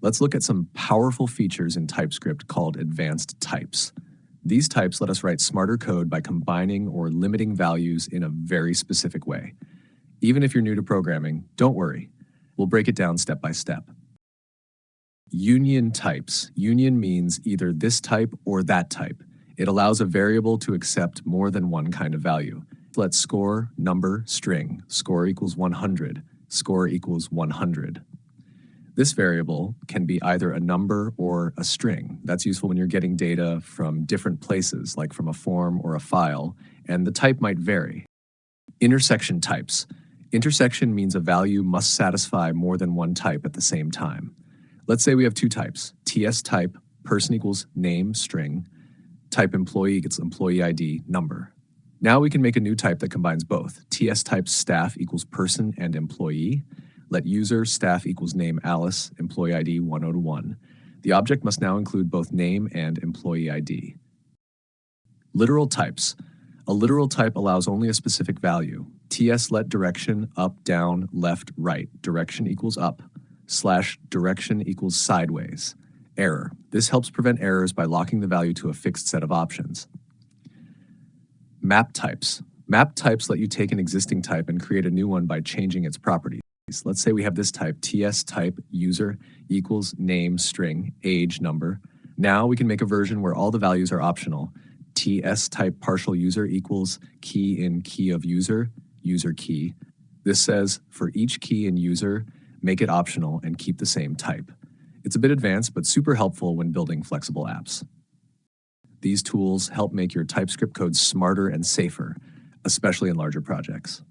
Let's look at some powerful features in TypeScript called advanced types. These types let us write smarter code by combining or limiting values in a very specific way. Even if you're new to programming, don't worry. We'll break it down step by step. Union types. Union means either this type or that type. It allows a variable to accept more than one kind of value. Let's score, number, string. Score equals 100. Score equals 100. This variable can be either a number or a string. That's useful when you're getting data from different places, like from a form or a file, and the type might vary. Intersection types. Intersection means a value must satisfy more than one type at the same time. Let's say we have two types. TS type, person equals name, string. Type employee equals employee ID, number. Now we can make a new type that combines both. TS type staff equals person and employee. Let user staff equals name Alice, employee ID 1001. The object must now include both name and employee ID. Literal types. A literal type allows only a specific value. TS let direction up, down, left, right. Direction equals up, / direction equals sideways. Error. This helps prevent errors by locking the value to a fixed set of options. Map types. Map types let you take an existing type and create a new one by changing its properties. Let's say we have this type, TS type user equals name, string, age, number. Now we can make a version where all the values are optional. TS type partial user equals key in key of user, user key. This says for each key in user, make it optional and keep the same type. It's a bit advanced, but super helpful when building flexible apps. These tools help make your TypeScript code smarter and safer, especially in larger projects.